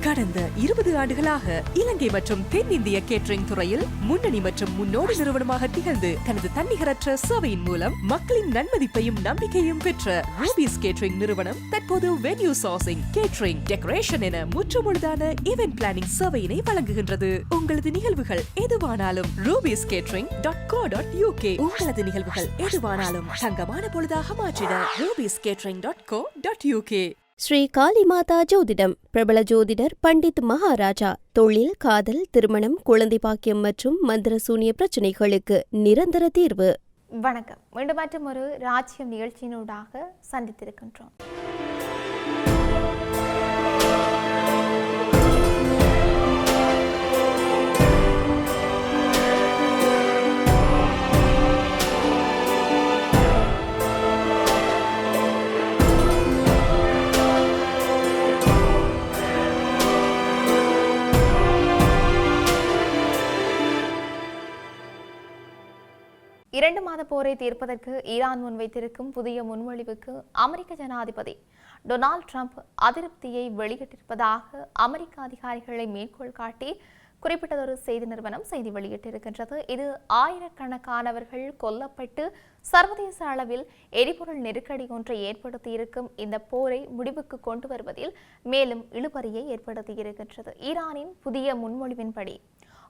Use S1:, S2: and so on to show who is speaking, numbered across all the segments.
S1: கடந்த 20 ஆண்டுகளாக இலங்கை மற்றும் தென்னிந்திய கேட்டரிங் துறையில் முன்னணி மற்றும் முன்னோடி நிறுவனமாக திகழ்ந்து தனது தன்னிகரற்ற சேவையின் மூலம் மக்களின் நன்மதிப்பையும் நம்பிக்கையும் பெற்ற ரூபீஸ் கேட்டரிங் நிறுவனம் தற்போது வென்யூ சோர்சிங், கேட்டரிங், டெக்கரேஷன் என முற்றுமுழுதான ஈவென்ட் பிளானிங் சேவையினை வழங்குகின்றது. உங்களது நிகழ்வுகள் எதுவானாலும் rubiescatering.co.uk உங்களது நிகழ்வுகள் எதுவானாலும் தங்கமான பொழுதாக மாற்றிட rubiescatering.co.uk.
S2: ஸ்ரீ காளி மாதா ஜோதிடம். பிரபல ஜோதிடர் பண்டித் மகாராஜா. தொழில், காதல், திருமணம், குழந்தை பாக்கியம் மற்றும் மந்திர சூனிய பிரச்சனைகளுக்கு நிரந்தர தீர்வு.
S3: வணக்கம். மீண்டும் மற்றும் ஒரு ராஜ்யம் நிகழ்ச்சியினூடாக சந்தித்திருக்கின்றோம். இரண்டு மாத போரை தீர்ப்பதற்கு ஈரான் முன்வைத்திருக்கும் புதிய முன்மொழிவுக்கு அமெரிக்க ஜனாதிபதி டொனால்ட் ட்ரம்ப் அதிருப்தியை வெளியிட்டிருப்பதாக அமெரிக்க அதிகாரிகளை மேற்கோள் காட்டி குறிப்பிட்டதொரு செய்தி நிறுவனம் செய்தி வெளியிட்டிருக்கின்றது. இது ஆயிரக்கணக்கானவர்கள் கொல்லப்பட்டு சர்வதேச அளவில் எரிபொருள் நெருக்கடி ஒன்றை ஏற்படுத்தியிருக்கும் இந்த போரை முடிவுக்கு கொண்டு வருவதில் மேலும் இழுபறியை ஏற்படுத்தியிருக்கின்றது. ஈரானின் புதிய முன்மொழிவின்படி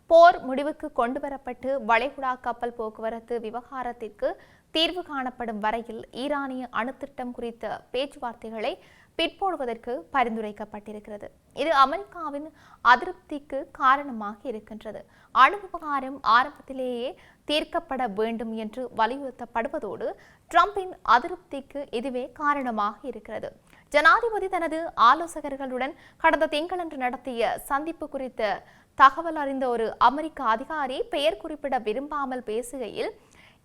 S3: போர் முடிவுக்கு கொண்டுவரப்பட்டு வளைகுடா கப்பல் போக்குவரத்து விவகாரத்திற்கு தீர்வு காணப்படும் வரையில் ஈரானிய அணுத்திட்டம் குறித்த பேச்சுவார்த்தைகளை பிற்போடுவதற்கு பரிந்துரைக்கப்பட்டிருக்கிறது. இது அமெரிக்காவின் அதிருப்திக்கு காரணமாக இருக்கின்றது. அணு விவகாரம் ஆரம்பத்திலேயே தீர்க்கப்பட வேண்டும் என்று வலியுறுத்தப்படுவதோடு ட்ரம்பின் அதிருப்திக்கு இதுவே காரணமாக இருக்கிறது. ஜனாதிபதி தனது ஆலோசகர்களுடன் கடந்த திங்களன்று நடத்திய சந்திப்பு குறித்த தகவல் அறிந்த ஒரு அமெரிக்க அதிகாரி பெயர் குறிப்பிட விரும்பாமல் பேசுகையில்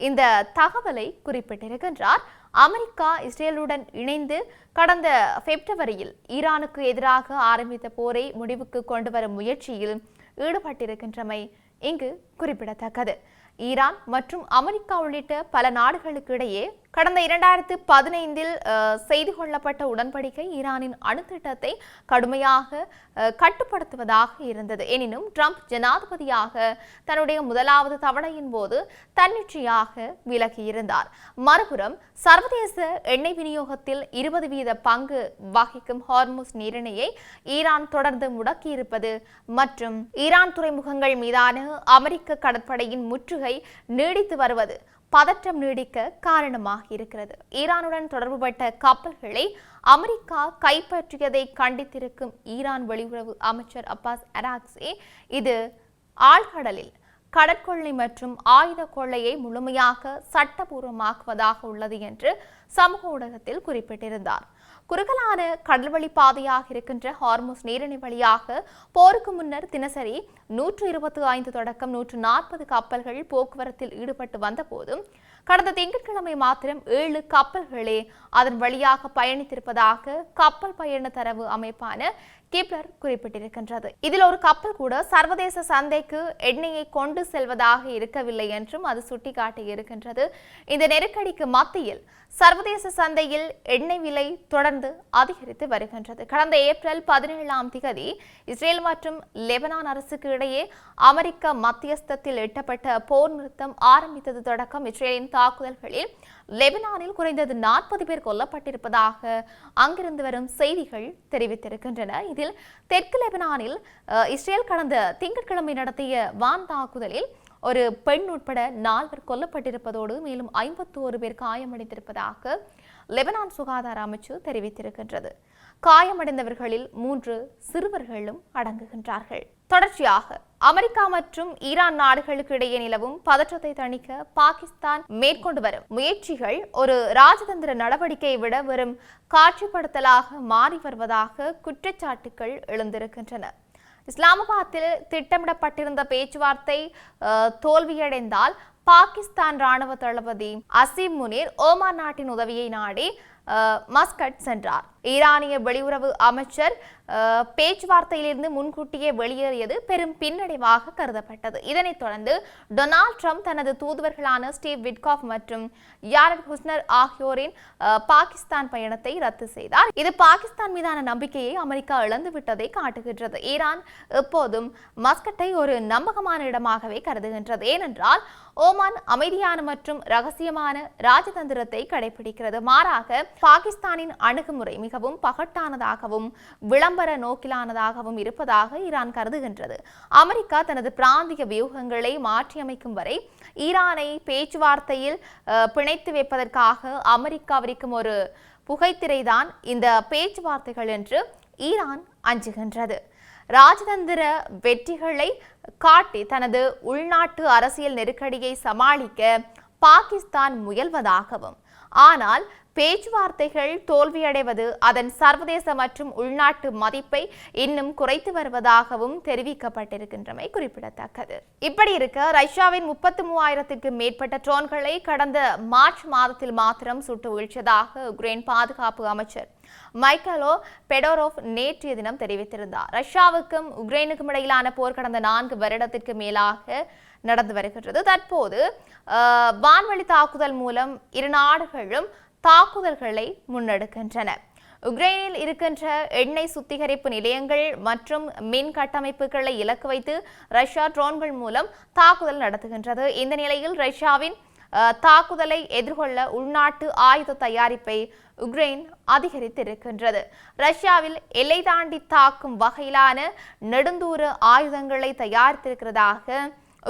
S3: இந்த தகவலை குறிப்பிட்டிருக்கின்றார். அமெரிக்கா இஸ்ரேலுடன் இணைந்து கடந்த பிப்ரவரியில் ஈரானுக்கு எதிராக ஆரம்பித்த போரை முடிவுக்கு கொண்டு வரும் முயற்சியில் ஈடுபட்டிருக்கின்றமை இங்கு குறிப்பிடத்தக்கது. ஈரான் மற்றும் அமெரிக்கா உள்ளிட்ட பல நாடுகளுக்கு இடையே கடந்த 2015 செய்து கொள்ளப்பட்ட உடன்படிக்கை ஈரானின் அணுத்திட்டத்தை கடுமையாக கட்டுப்படுத்துவதாக இருந்தது. எனினும் ட்ரம்ப் ஜனாதிபதியாக தன்னுடைய முதலாவது தவணையின் போது தன்னிச்சையாக விலகியிருந்தார். மறுபுறம் சர்வதேச எண்ணெய் விநியோகத்தில் 20% பங்கு வகிக்கும் ஹார்முஸ் நீரிணையை ஈரான் தொடர்ந்து முடக்கியிருப்பது மற்றும் ஈரான் துறைமுகங்கள் மீதான அமெரிக்க கடற்படையின் முற்றுகை நீடித்து வருவது பதற்றம் நீடிக்க காரணமாக இருக்கிறது. ஈரானுடன் தொடர்புபட்ட கப்பல்களை அமெரிக்கா கைப்பற்றியதை கண்டித்திருக்கும் ஈரான் வெளியுறவு அமைச்சர் அப்பாஸ் அராக்சி இது ஆழ்கடலில் கடற்கொள்ளை மற்றும் ஆயுத கொள்ளையை முழுமையாக சட்டபூர்வமாக்குவதாக உள்ளது என்று சமூக ஊடகத்தில் குறிப்பிட்டிருந்தார். குறுகலான கடல்வழி பாதையாக இருக்கின்ற ஹார்முஸ் நீரிணை வழியாக போருக்கு முன்னர் தினசரி 125 தொடக்கம் 140 கப்பல்கள் போக்குவரத்தில் ஈடுபட்டு வந்த போதும் கடந்த திங்கட்கிழமை மாத்திரம் 7 கப்பல்களே அதன் வழியாக பயணித்திருப்பதாக கப்பல் பயண தரவு அமைப்பான கிப்லர் குறிப்பிட்டிருக்கின்றது. இதில் ஒரு கப்பல் கூட சர்வதேச சந்தைக்கு எண்ணெயை கொண்டு செல்வதாக இருக்கவில்லை என்றும் அது சுட்டிக்காட்டியிருக்கின்றது. இந்த நெருக்கடிக்கு மத்தியில் சர்வதேச சந்தையில் எண்ணெய் விலை தொடர்ந்து அதிகரித்து வருகின்றது. கடந்த ஏப்ரல் 17 இஸ்ரேல் மற்றும் லெபனான் அரசுக்கு இடையே அமெரிக்க மத்தியஸ்தத்தில் எட்டப்பட்ட போர் நிறுத்தம் ஆரம்பித்தது தொடக்கம் இஸ்ரேலின் தாக்குதல்களில் லெபனானில் குறைந்தது 40 பேர் கொல்லப்பட்டிருப்பதாக அங்கிருந்து வரும் செய்திகள் தெரிவித்திருக்கின்றன. இதில் தெற்கு லெபனானில் இஸ்ரேல் கடந்த திங்கட்கிழமை நடத்திய வான் தாக்குதலில் ஒரு பெண் உட்பட 4 கொல்லப்பட்டிருப்பதோடு மேலும் 51 பேர் காயமடைந்திருப்பதாக லெபனான் சுகாதார அமைச்சு தெரிவித்திருக்கின்றது. காயமடைந்தவர்களில் 3 சிறுவர்களும் அடங்குகின்றார்கள். தொடர்ச்சியாக அமெரிக்கா மற்றும் ஈரான் நாடுகளுக்கு இடையே நிலவும் பதற்றத்தை தணிக்க பாகிஸ்தான் மேற்கொண்டு வரும் முயற்சிகள் ஒரு ராஜதந்திர நடவடிக்கையை விட வெறும் காட்சிப்படுத்தலாக மாறி வருவதாக குற்றச்சாட்டுகள் எழுந்திருக்கின்றன. இஸ்லாமாபாத்தில் திட்டமிடப்பட்டிருந்த பேச்சுவார்த்தை தோல்வியடைந்தால் பாகிஸ்தான் ராணுவ தளபதி அசீம் முனீர் ஓமான் நாட்டின் உதவியை நாடி மஸ்கட் சென்றார். ஈரானிய வெளியுறவு அமைச்சர் பேச்சுவார்த்தையிலிருந்து முன்கூட்டியே வெளியேறியது பெரும் பின்னடைவாக கருதப்பட்டது. இதனைத் தொடர்ந்து டொனால்ட் ட்ரம்ப் தனது தூதுவர்களான ஸ்டீவ் விட்காஃப் மற்றும் யாரட் குஷ்னர் ஆகியோரின் பாகிஸ்தான் பயணத்தை ரத்து செய்தார். இது பாகிஸ்தான் மீதான நம்பிக்கையை அமெரிக்கா இழந்துவிட்டதை காட்டுகின்றது. ஈரான் எப்போதும் மஸ்கட்டை ஒரு நம்பகமான இடமாகவே கருதுகின்றது. ஏனென்றால் ஓமான் அமைதியான மற்றும் ரகசியமான ராஜதந்திரத்தை கடைபிடிக்கிறது. மாறாக பாகிஸ்தானின் அணுகுமுறை மிகவும் பகட்டானதாகவும் விளம்பர நோக்கிலானதாகவும் இருப்பதாக ஈரான் கருதுகின்றது. அமெரிக்கா தனது பிராந்திய வியூகங்களை மாற்றியமைக்கும் வரை ஈரானை பேச்சுவார்த்தையில் பிணைத்து வைப்பதற்காக அமெரிக்கா விரிக்கும் ஒரு புகைத்திரைதான் இந்த பேச்சுவார்த்தைகள் என்று ஈரான் அஞ்சுகின்றது. ராஜதந்திர வெற்றிகளை காட்டி தனது உள்நாட்டு அரசியல் நெருக்கடியை சமாளிக்க பாகிஸ்தான் முயல்வதாகவும், ஆனால் பேச்சுவார்த்தைகள் தோல்வியடைவது அதன் சர்வதேச மற்றும் உள்நாட்டு மதிப்பை இன்னும் குறைத்து வருவதாகவும் தெரிவிக்கப்பட்டிருக்கின்றமை குறிப்பிடத்தக்கது. இப்படி இருக்க ரஷ்யாவின் 33,000க்கும் மேற்பட்ட ட்ரோன்களை கடந்த மார்ச் மாதத்தில் மாத்திரம் சுட்டு வீழ்ச்சியதாக உக்ரைன் பாதுகாப்பு அமைச்சர் மைக்கேலோ பெடோரோவ் நேற்றைய தினம் தெரிவித்திருந்தார். ரஷ்யாவுக்கும் உக்ரைனுக்கும் இடையிலான போர் கடந்த 4 வருடத்திற்கு மேலாக நடந்து வருகின்றது. தற்போது வான்வழி தாக்குதல் மூலம் இரு நாடுகளும் தாக்குதல்களை முன்னெடுக்கின்றன. உக்ரைனில் இருக்கின்ற எண்ணெய் சுத்திகரிப்பு நிலையங்கள் மற்றும் மின் கட்டமைப்புகளை இலக்கு வைத்து ரஷ்யா ட்ரோன்கள் மூலம் தாக்குதல் நடத்துகின்றது. இந்த நிலையில் ரஷ்யாவின் தாக்குதலை எதிர்கொள்ள உள்நாட்டு ஆயுத தயாரிப்பை உக்ரைன் அதிகரித்திருக்கின்றது. ரஷ்யாவில் எல்லை தாண்டி தாக்கும் வகையிலான நெடுந்தூர ஆயுதங்களை தயாரித்திருக்கிறதாக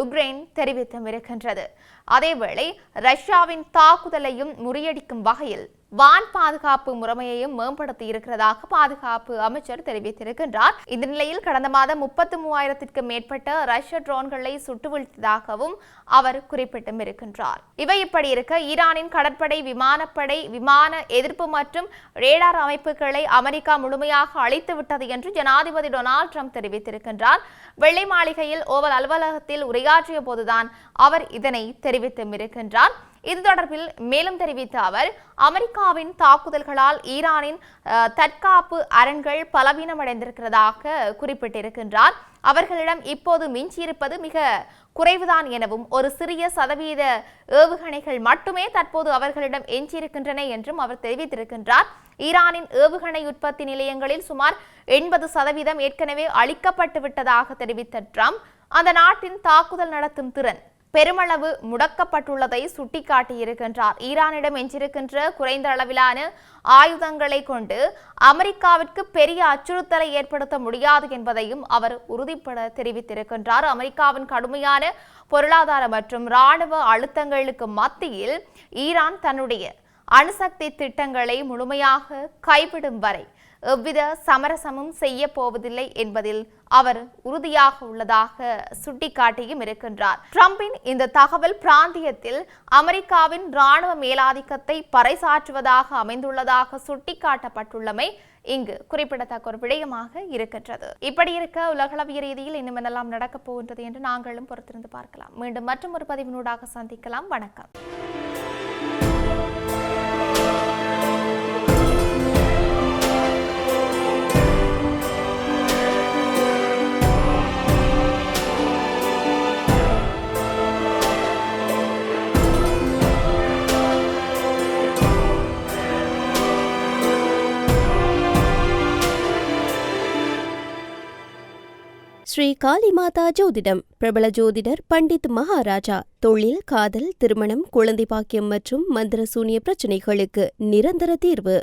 S3: உக்ரைன் தெரிவித்தும் இருக்கின்றது. அதேவேளை ரஷ்யாவின் தாக்குதலையும் முறியடிக்கும் வகையில் வான் பாதுகாப்பு முறைமையையும் மேம்படுத்தி இருக்கிறதாக பாதுகாப்பு அமைச்சர் தெரிவித்திருக்கின்றார். இந்த நிலையில் கடந்த மாதம் 33,000க்கும் மேற்பட்ட ரஷ்ய ட்ரோன்களை சுட்டு வீழ்த்ததாகவும் அவர் குறிப்பிட்டும் இருக்கின்றார். இவை இப்படி இருக்க ஈரானின் கடற்படை, விமானப்படை, விமான எதிர்ப்பு மற்றும் ரேடார் அமைப்புகளை அமெரிக்கா முழுமையாக அழித்து விட்டது என்று ஜனாதிபதி டொனால்ட் ட்ரம்ப் தெரிவித்திருக்கின்றார். வெள்ளை மாளிகையில் ஓவல் அலுவலகத்தில் உரையாற்றிய போதுதான் அவர் இதனை தெரிவித்தும் இருக்கின்றார். இது தொடர்பில் மேலும் தெரிவித்த அவர், அமெரிக்காவின் தாக்குதல்களால் ஈரானின் தற்காப்பு அரண்கள் பலவீனமடைந்திருக்கிறதாக குறிப்பிட்டிருக்கின்றார். அவர்களிடம் இப்போது மிஞ்சியிருப்பது மிக குறைவுதான் எனவும், ஒரு சிறிய சதவீத ஏவுகணைகள் மட்டுமே தற்போது அவர்களிடம் எஞ்சியிருக்கின்றன என்றும் அவர் தெரிவித்திருக்கின்றார். ஈரானின் ஏவுகணை உற்பத்தி நிலையங்களில் சுமார் 80% ஏற்கனவே அளிக்கப்பட்டு விட்டதாக தெரிவித்த ட்ரம்ப், அந்த நாட்டின் தாக்குதல் நடத்தும் திறன் பெருமளவு முடக்கப்பட்டுள்ளதை சுட்டிக்காட்டியிருக்கின்றார். ஈரானிடம் எஞ்சிருக்கின்ற குறைந்த அளவிலான ஆயுதங்களை கொண்டு அமெரிக்காவிற்கு பெரிய அச்சுறுத்தலை ஏற்படுத்த முடியாது என்பதையும் அவர் உறுதிப்பட தெரிவித்திருக்கின்றார். அமெரிக்காவின் கடுமையான பொருளாதார மற்றும் இராணுவ அழுத்தங்களுக்கு மத்தியில் ஈரான் தன்னுடைய அணுசக்தி திட்டங்களை முழுமையாக கைவிடும் வரை எவ்வித சமரசமும் செய்ய போவதில்லை என்பதில் அவர் உறுதியாக உள்ளதாக சுட்டிக்காட்டியும் இருக்கின்றார். ட்ரம்பின் இந்த தகவல் பிராந்தியத்தில் அமெரிக்காவின் இராணுவ மேலாதிக்கத்தை பறைசாற்றுவதாக அமைந்துள்ளதாக சுட்டிக்காட்டப்பட்டுள்ளமை இங்கு குறிப்பிடத்தக்க ஒரு விடயமாக இருக்கின்றது. இப்படி இருக்க உலகளவிய ரீதியில் இன்னும் என்னெல்லாம் நடக்கப் போகின்றது என்று நாங்களும் பொறுத்திருந்து பார்க்கலாம். மீண்டும் மற்றும் ஒரு பதிவினூடாக சந்திக்கலாம். வணக்கம்.
S2: ஸ்ரீ காளிமாதா ஜோதிடம் பிரபல ஜோதிடர் பண்டித் மகாராஜா. தொழில், காதல், திருமணம், குழந்தை பாக்கியம் மற்றும் மந்திர சூனிய பிரச்சனைகளுக்கு நிரந்தர தீர்வு.